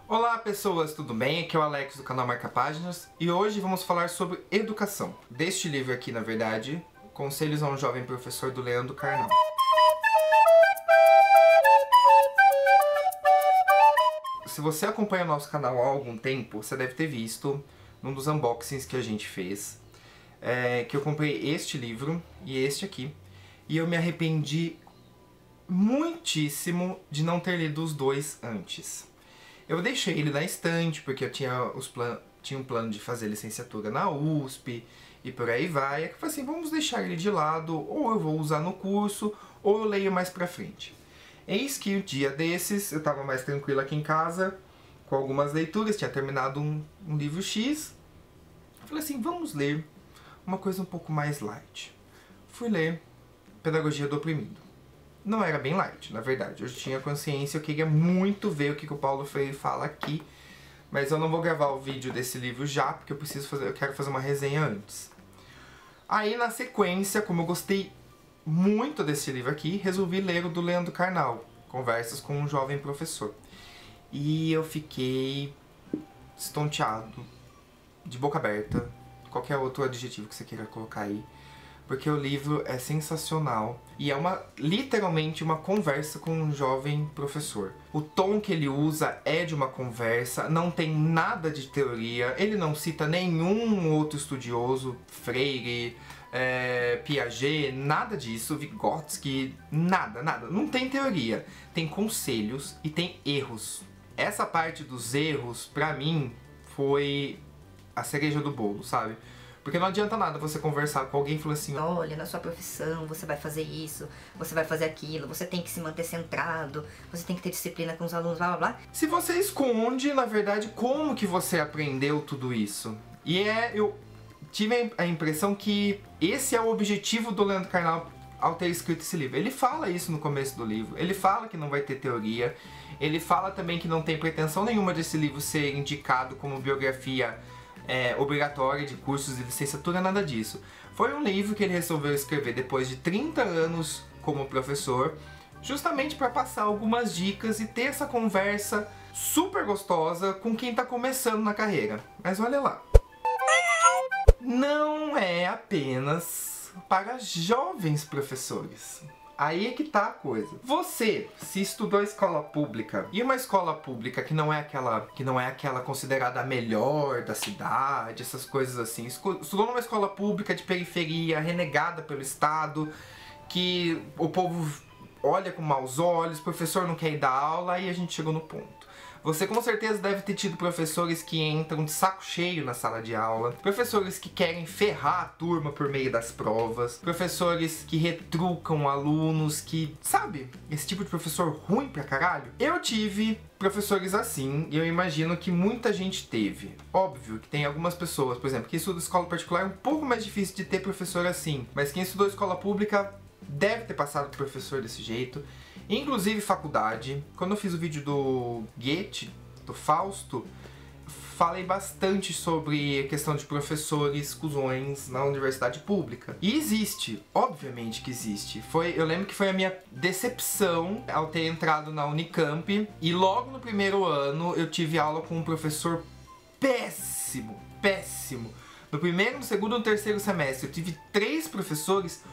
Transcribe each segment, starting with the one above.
Olá pessoas, tudo bem? Aqui é o Alex do canal Marca Páginas e hoje vamos falar sobre educação. Deste livro aqui, na verdade, Conselhos a um Jovem Professor, do Leandro Carnal. Se você acompanha o nosso canal há algum tempo, você deve ter visto num dos unboxings que a gente fez, que eu comprei este livro e este aqui, e eu me arrependi muitíssimo de não ter lido os dois antes. Eu deixei ele na estante porque eu tinha um plano de fazer licenciatura na USP e por aí vai. Eu falei assim, vamos deixar ele de lado, ou eu vou usar no curso, ou eu leio mais pra frente. Eis que um dia desses, eu tava mais tranquilo aqui em casa, com algumas leituras, tinha terminado um livro X. Eu falei assim, vamos ler uma coisa um pouco mais light. Fui ler Pedagogia do Oprimido. Não era bem light, na verdade. Eu tinha consciência, eu queria muito ver o que o Paulo Freire fala aqui, mas eu não vou gravar o vídeo desse livro já, porque eu quero fazer uma resenha antes. Aí, na sequência, como eu gostei muito desse livro aqui, resolvi ler o do Leandro Carnal, Conversas com um Jovem Professor. E eu fiquei estonteado, de boca aberta, qualquer outro adjetivo que você queira colocar aí, porque o livro é sensacional e é literalmente uma conversa com um jovem professor. O tom que ele usa é de uma conversa, não tem nada de teoria, ele não cita nenhum outro estudioso, Freire, Piaget, nada disso, Vygotsky, nada, não tem teoria. Tem conselhos e tem erros. Essa parte dos erros, pra mim, foi a cereja do bolo, sabe? Porque não adianta nada você conversar com alguém e falar assim, olha, na sua profissão você vai fazer isso, você vai fazer aquilo, você tem que se manter centrado, você tem que ter disciplina com os alunos, blá blá blá. Se você esconde, na verdade, como que você aprendeu tudo isso? E eu tive a impressão que esse é o objetivo do Leandro Carnal ao ter escrito esse livro. Ele fala isso no começo do livro, ele fala que não vai ter teoria, ele fala também que não tem pretensão nenhuma desse livro ser indicado como biografia obrigatória de cursos de licenciatura, nada disso. Foi um livro que ele resolveu escrever depois de 30 anos como professor, justamente para passar algumas dicas e ter essa conversa super gostosa com quem está começando na carreira. Mas olha lá, não é apenas para jovens professores. Aí é que tá a coisa. Você, se estudou escola pública, e uma escola pública que não é aquela considerada a melhor da cidade, essas coisas assim, estudou numa escola pública de periferia, renegada pelo Estado, que o povo olha com maus olhos, o professor não quer ir dar aula, aí a gente chegou no ponto. Você com certeza deve ter tido professores que entram de saco cheio na sala de aula, professores que querem ferrar a turma por meio das provas, professores que retrucam alunos, que, sabe, esse tipo de professor ruim pra caralho. Eu tive professores assim, e eu imagino que muita gente teve. Óbvio que tem algumas pessoas, por exemplo, que estudam escola particular é um pouco mais difícil de ter professor assim, mas quem estudou escola pública deve ter passado por professor desse jeito. Inclusive faculdade. Quando eu fiz o vídeo do Goethe, do Fausto, falei bastante sobre a questão de professores cuzões na universidade pública. E existe, obviamente que existe. Eu lembro que foi a minha decepção ao ter entrado na Unicamp, e logo no primeiro ano eu tive aula com um professor péssimo, péssimo. No primeiro, no segundo e no terceiro semestre eu tive 3 professores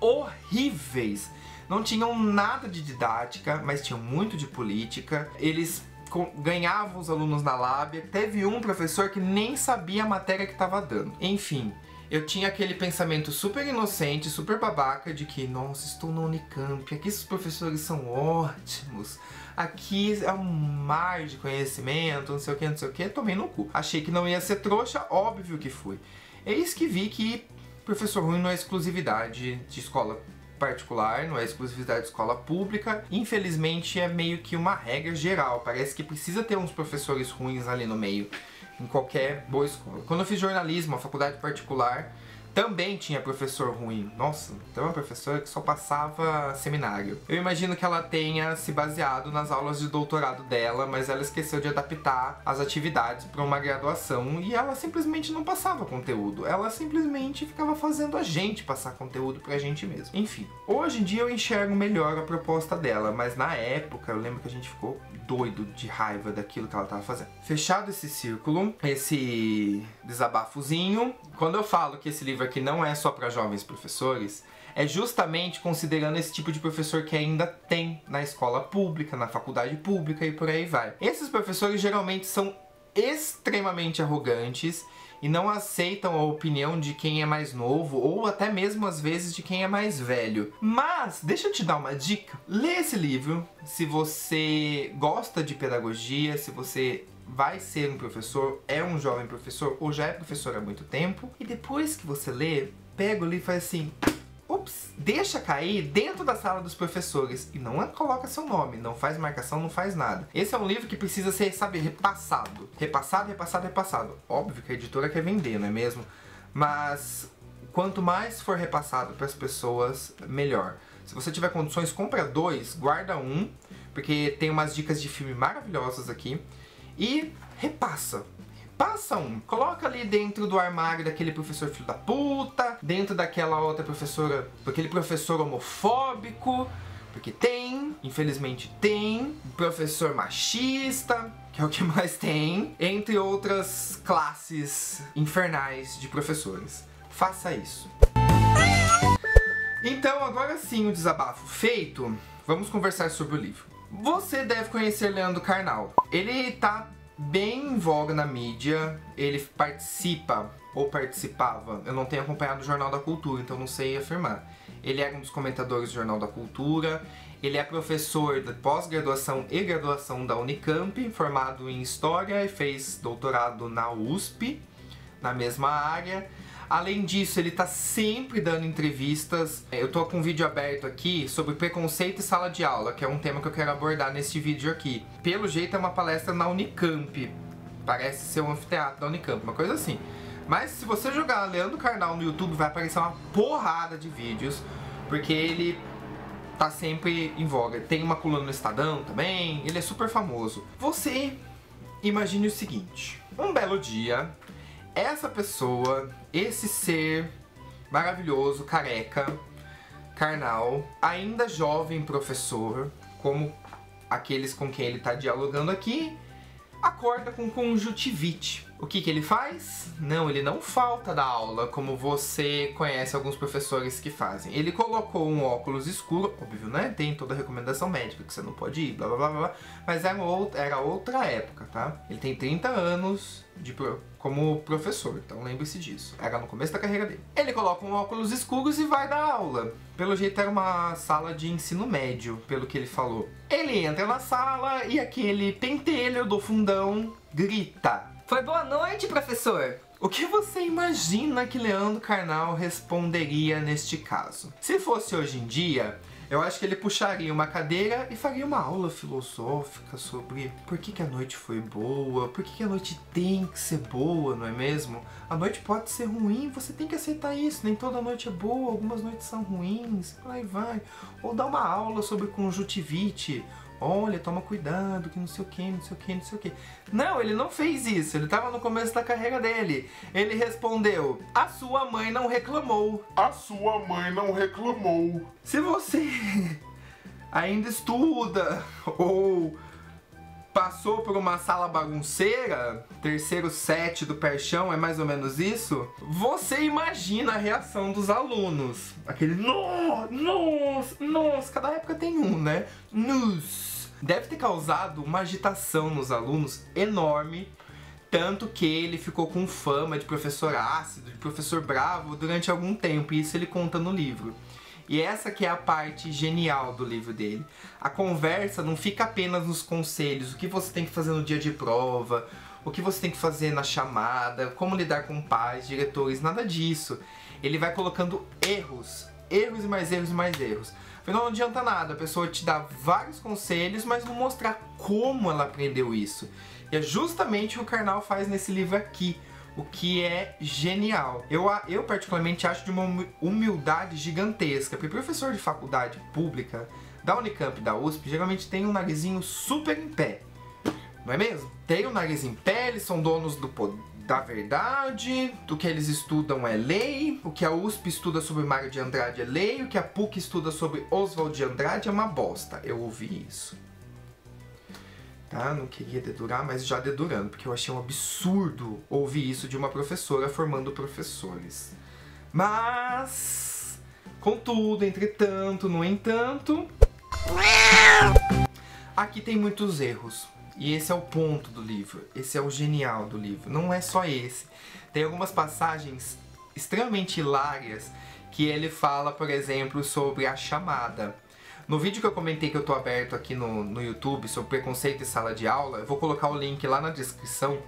horríveis. Não tinham nada de didática, mas tinham muito de política. Eles ganhavam os alunos na lábia. Teve um professor que nem sabia a matéria que estava dando. Enfim, eu tinha aquele pensamento super inocente, super babaca de que, nossa, estou na Unicamp, aqui os professores são ótimos, aqui é um mar de conhecimento, não sei o que, tomei no cu. Achei que não ia ser trouxa, óbvio que fui. Eis que vi que professor ruim não é exclusividade de escola particular, não é exclusividade de escola pública. Infelizmente é meio que uma regra geral. Parece que precisa ter uns professores ruins ali no meio, em qualquer boa escola. Quando eu fiz jornalismo, a faculdade particular, também tinha professor ruim. Nossa, tem uma professora que só passava seminário. Eu imagino que ela tenha se baseado nas aulas de doutorado dela, mas ela esqueceu de adaptar as atividades para uma graduação e ela simplesmente não passava conteúdo. Ela simplesmente ficava fazendo a gente passar conteúdo pra gente mesmo. Enfim, hoje em dia eu enxergo melhor a proposta dela, mas na época eu lembro que a gente ficou doido de raiva daquilo que ela tava fazendo. Fechado esse círculo, esse desabafozinho, quando eu falo que esse livro aqui não é só para jovens professores, é justamente considerando esse tipo de professor que ainda tem na escola pública, na faculdade pública e por aí vai. Esses professores geralmente são extremamente arrogantes e não aceitam a opinião de quem é mais novo ou até mesmo às vezes de quem é mais velho. Mas deixa eu te dar uma dica. Lê esse livro se você gosta de pedagogia, se você vai ser um professor, é um jovem professor ou já é professor há muito tempo. E depois que você lê, pega o livro e faz assim... Ups, deixa cair dentro da sala dos professores e não coloca seu nome, não faz marcação, não faz nada. Esse é um livro que precisa ser, sabe, repassado. Repassado, repassado, repassado. Óbvio que a editora quer vender, não é mesmo? Mas quanto mais for repassado para as pessoas, melhor. Se você tiver condições, compra 2, guarda 1, porque tem umas dicas de filme maravilhosas aqui. E repassa. Passa um, coloca ali dentro do armário daquele professor filho da puta, dentro daquela outra professora, daquele professor homofóbico, porque tem, infelizmente tem, professor machista, que é o que mais tem, entre outras classes infernais de professores. Faça isso. Então, agora sim, o desabafo feito, vamos conversar sobre o livro. Você deve conhecer Leandro Carnal. Ele tá bem em voga na mídia, ele participa, ou participava, eu não tenho acompanhado o Jornal da Cultura, então não sei afirmar. Ele é um dos comentadores do Jornal da Cultura, ele é professor de pós-graduação e graduação da Unicamp, formado em História e fez doutorado na USP, na mesma área. Além disso, ele tá sempre dando entrevistas. Eu tô com um vídeo aberto aqui sobre preconceito e sala de aula, que é um tema que eu quero abordar neste vídeo aqui. Pelo jeito é uma palestra na Unicamp. Parece ser um anfiteatro da Unicamp, uma coisa assim. Mas se você jogar Leandro Carnal no YouTube, vai aparecer uma porrada de vídeos, porque ele tá sempre em voga. Tem uma coluna no Estadão também, ele é super famoso. Você imagine o seguinte, um belo dia... essa pessoa, esse ser maravilhoso, careca, carnal, ainda jovem professor, como aqueles com quem ele está dialogando aqui, acorda com conjuntivite. O que ele faz? Não, ele não falta da aula, como você conhece alguns professores que fazem. Ele colocou um óculos escuro, óbvio, né? Tem toda a recomendação médica que você não pode ir, blá blá blá blá, mas era outra época, tá? Ele tem 30 anos como professor, então lembre-se disso. Era no começo da carreira dele. Ele coloca um óculos escuros e vai dar aula. Pelo jeito era uma sala de ensino médio, pelo que ele falou. Ele entra na sala e aquele pentelho do fundão grita: "Foi boa noite, professor!" O que você imagina que Leandro Carnal responderia neste caso? Se fosse hoje em dia, eu acho que ele puxaria uma cadeira e faria uma aula filosófica sobre por que a noite foi boa, por que a noite tem que ser boa, não é mesmo? A noite pode ser ruim, você tem que aceitar isso, nem toda noite é boa, algumas noites são ruins, por aí vai. Ou dar uma aula sobre conjuntivite. Olha, toma cuidado, que não sei o que, não sei o que, não sei o que. Não, ele não fez isso, ele tava no começo da carreira dele. Ele respondeu: "A sua mãe não reclamou." A sua mãe não reclamou. Se você ainda estuda ou passou por uma sala bagunceira, terceiro set do Perchão, é mais ou menos isso, você imagina a reação dos alunos. Aquele nossa, cada época tem um, né? Nos. Deve ter causado uma agitação nos alunos enorme, tanto que ele ficou com fama de professor ácido, de professor bravo durante algum tempo, e isso ele conta no livro. E essa que é a parte genial do livro dele. A conversa não fica apenas nos conselhos, o que você tem que fazer no dia de prova, o que você tem que fazer na chamada, como lidar com pais, diretores, nada disso. Ele vai colocando erros e mais erros e mais erros. Afinal, não adianta nada, a pessoa te dá vários conselhos, mas não mostrar como ela aprendeu isso. E é justamente o que o Carnal faz nesse livro aqui, o que é genial. Eu particularmente acho de uma humildade gigantesca, porque professor de faculdade pública, da Unicamp e da USP, geralmente tem um narizinho super em pé, não é mesmo? Tem um nariz em pé, eles são donos da verdade, do que eles estudam é lei, o que a USP estuda sobre Mário de Andrade é lei, o que a PUC estuda sobre Oswald de Andrade é uma bosta. Eu ouvi isso. tá? Não queria dedurar, mas já dedurando, porque eu achei um absurdo ouvir isso de uma professora formando professores. Mas, contudo, entretanto, no entanto, aqui tem muitos erros. E esse é o ponto do livro, esse é o genial do livro. Não é só esse. Tem algumas passagens extremamente hilárias que ele fala, por exemplo, sobre a chamada. No vídeo que eu comentei que eu tô aberto aqui no YouTube sobre preconceito em sala de aula, eu vou colocar o link lá na descrição.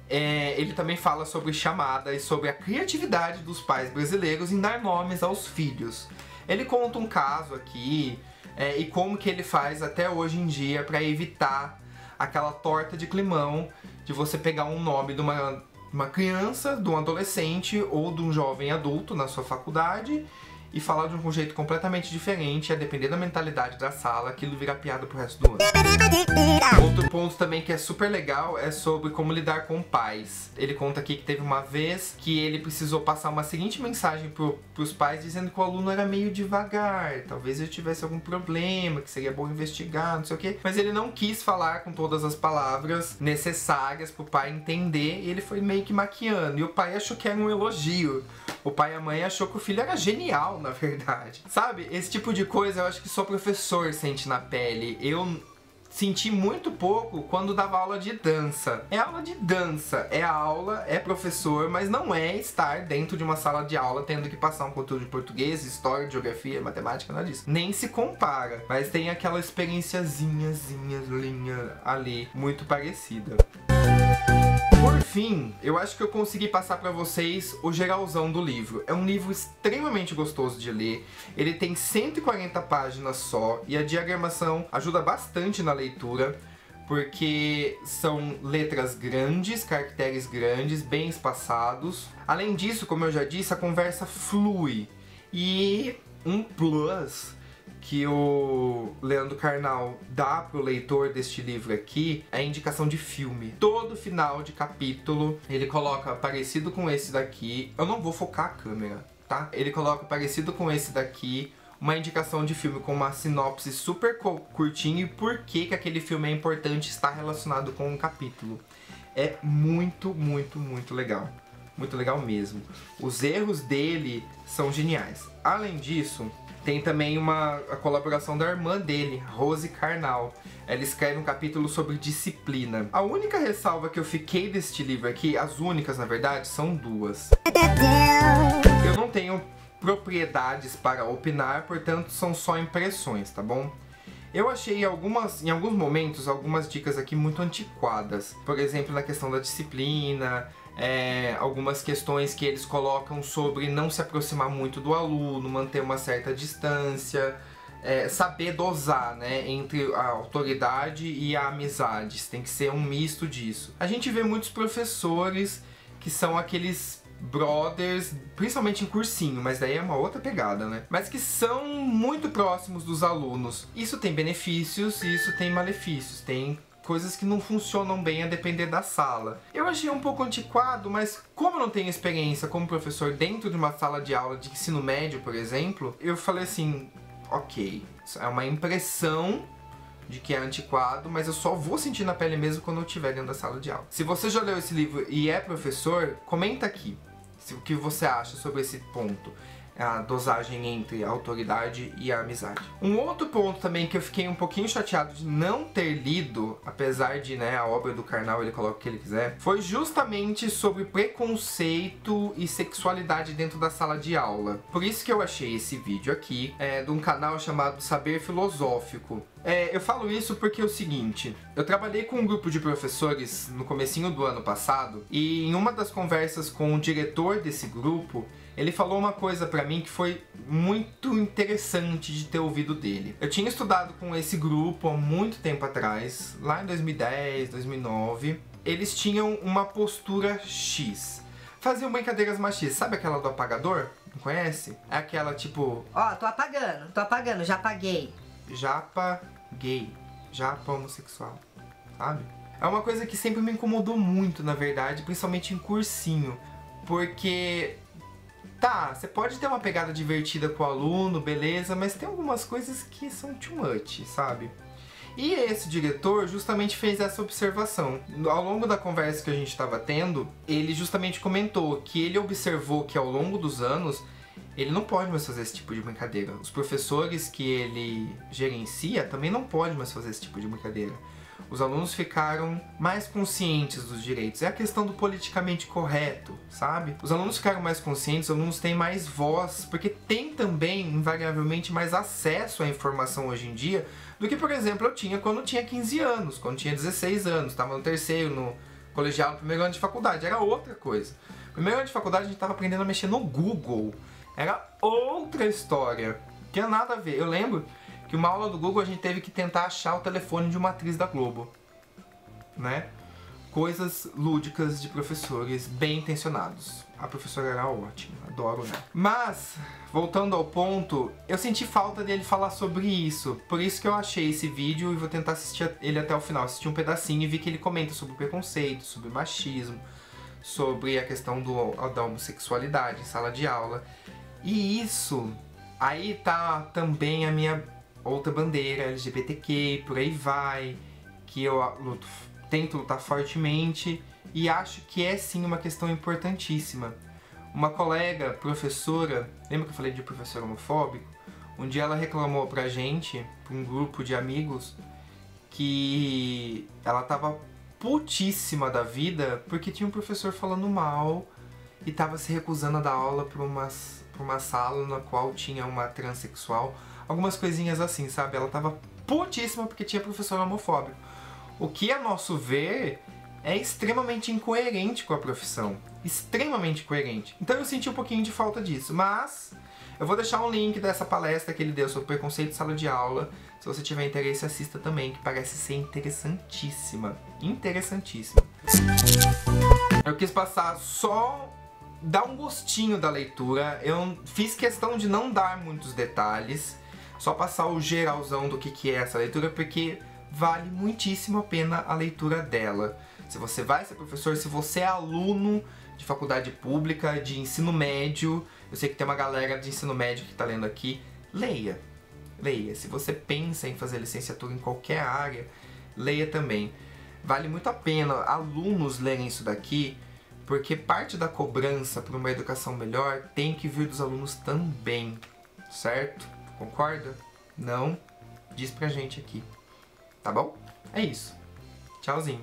Ele também fala sobre chamada e sobre a criatividade dos pais brasileiros em dar nomes aos filhos. Ele conta um caso aqui e como que ele faz até hoje em dia para evitar aquela torta de climão de você pegar um nome de uma criança, de um adolescente ou de um jovem adulto na sua faculdade e falar de um jeito completamente diferente, a depender da mentalidade da sala, aquilo vira piada pro resto do ano. Outro ponto também que é super legal é sobre como lidar com pais. Ele conta aqui que teve uma vez que ele precisou passar uma seguinte mensagem pros pais dizendo que o aluno era meio devagar, talvez ele tivesse algum problema, que seria bom investigar, não sei o que. Mas ele não quis falar com todas as palavras necessárias pro pai entender e ele foi meio que maquiando. E o pai achou que era um elogio. O pai e a mãe achou que o filho era genial, na verdade. Sabe? Esse tipo de coisa eu acho que só professor sente na pele. Eu senti muito pouco quando dava aula de dança. É aula de dança, é aula, é professor, mas não é estar dentro de uma sala de aula tendo que passar um conteúdo de português, história, geografia, matemática, nada disso. Nem se compara, mas tem aquela experiênciazinha ali, muito parecida. Por fim, eu acho que eu consegui passar pra vocês o geralzão do livro. É um livro extremamente gostoso de ler. Ele tem 140 páginas só e a diagramação ajuda bastante na leitura, porque são letras grandes, caracteres grandes, bem espaçados. Além disso, como eu já disse, a conversa flui. E um plus que o Leandro Carnal dá pro leitor deste livro aqui é a indicação de filme. Todo final de capítulo ele coloca parecido com esse daqui. Eu não vou focar a câmera, tá? Ele coloca parecido com esse daqui, uma indicação de filme com uma sinopse super curtinha e por que aquele filme é importante estar relacionado com um capítulo. É muito legal. Muito legal mesmo. Os erros dele são geniais. Além disso, tem também a colaboração da irmã dele, Rose Carnal. Ela escreve um capítulo sobre disciplina. A única ressalva que eu fiquei deste livro aqui, as únicas na verdade, são duas. Eu não tenho propriedades para opinar, portanto são só impressões, tá bom? Eu achei em alguns momentos algumas dicas aqui muito antiquadas. Por exemplo, na questão da disciplina, algumas questões que eles colocam sobre não se aproximar muito do aluno, manter uma certa distância, saber dosar, né, entre a autoridade e a amizade. Tem que ser um misto disso. A gente vê muitos professores que são aqueles brothers, principalmente em cursinho, mas daí é uma outra pegada, né? Mas que são muito próximos dos alunos. Isso tem benefícios e isso tem malefícios. Tem coisas que não funcionam bem a depender da sala. Eu achei um pouco antiquado, mas como eu não tenho experiência como professor dentro de uma sala de aula de ensino médio, por exemplo, eu falei assim, ok, é uma impressão de que é antiquado, mas eu só vou sentir na pele mesmo quando eu estiver dentro da sala de aula. Se você já leu esse livro e é professor, comenta aqui o que você acha sobre esse ponto. A dosagem entre a autoridade e a amizade. Um outro ponto também que eu fiquei um pouquinho chateado de não ter lido, apesar de, né, a obra do Carnal ele coloca o que ele quiser, foi justamente sobre preconceito e sexualidade dentro da sala de aula. Por isso que eu achei esse vídeo aqui, de um canal chamado Saber Filosófico. Eu falo isso porque é o seguinte, eu trabalhei com um grupo de professores no comecinho do ano passado e em uma das conversas com o diretor desse grupo, ele falou uma coisa pra mim que foi muito interessante de ter ouvido dele. Eu tinha estudado com esse grupo há muito tempo atrás, lá em 2010, 2009. Eles tinham uma postura X. Faziam brincadeiras machistas. Sabe aquela do apagador? Não conhece? É aquela tipo... Ó, tô apagando, já apaguei. Japa gay, japa homossexual, sabe? É uma coisa que sempre me incomodou muito, na verdade, principalmente em cursinho. Porque... tá, você pode ter uma pegada divertida com o aluno, beleza, mas tem algumas coisas que são too much, sabe? E esse diretor justamente fez essa observação. Ao longo da conversa que a gente estava tendo, ele justamente comentou que ele observou que ao longo dos anos, ele não pode mais fazer esse tipo de brincadeira. Os professores que ele gerencia também não podem mais fazer esse tipo de brincadeira. Os alunos ficaram mais conscientes dos direitos. É a questão do politicamente correto, sabe? Os alunos ficaram mais conscientes, os alunos têm mais voz, porque tem também, invariavelmente, mais acesso à informação hoje em dia do que, por exemplo, eu tinha quando eu tinha 15 anos, quando eu tinha 16 anos, estava no terceiro, no colegial, no primeiro ano de faculdade. Era outra coisa. No primeiro ano de faculdade a gente estava aprendendo a mexer no Google. Era outra história. Não tinha nada a ver. Eu lembro que uma aula do Google a gente teve que tentar achar o telefone de uma atriz da Globo, né? Coisas lúdicas de professores bem intencionados. A professora era ótima, adoro, né? Mas, voltando ao ponto, eu senti falta dele falar sobre isso. Por isso que eu achei esse vídeo e vou tentar assistir ele até o final. Assisti um pedacinho e vi que ele comenta sobre preconceito, sobre machismo, sobre a questão da homossexualidade em sala de aula. E isso, aí tá também a minha outra bandeira, LGBTQ, por aí vai, que eu tento lutar fortemente e acho que é sim uma questão importantíssima. Uma colega, professora, lembra que eu falei de professor homofóbico? Um dia ela reclamou pra gente, pra um grupo de amigos, que ela tava putíssima da vida porque tinha um professor falando mal e tava se recusando a dar aula pra uma sala na qual tinha uma transexual. Algumas coisinhas assim, sabe? Ela tava putíssima porque tinha professor homofóbico. O que, a nosso ver, é extremamente incoerente com a profissão. Extremamente incoerente. Então eu senti um pouquinho de falta disso. Mas eu vou deixar um link dessa palestra que ele deu sobre preconceito em sala de aula. Se você tiver interesse, assista também, que parece ser interessantíssima. Interessantíssima. Eu quis passar só dar um gostinho da leitura. Eu fiz questão de não dar muitos detalhes. Só passar o geralzão do que é essa leitura, porque vale muitíssimo a pena a leitura dela. Se você vai ser professor, se você é aluno de faculdade pública, de ensino médio, eu sei que tem uma galera de ensino médio que está lendo aqui, leia. Leia. Se você pensa em fazer licenciatura em qualquer área, leia também. Vale muito a pena alunos lerem isso daqui, porque parte da cobrança para uma educação melhor tem que vir dos alunos também, certo? Concorda? Não? Diz pra gente aqui. Tá bom? É isso. Tchauzinho.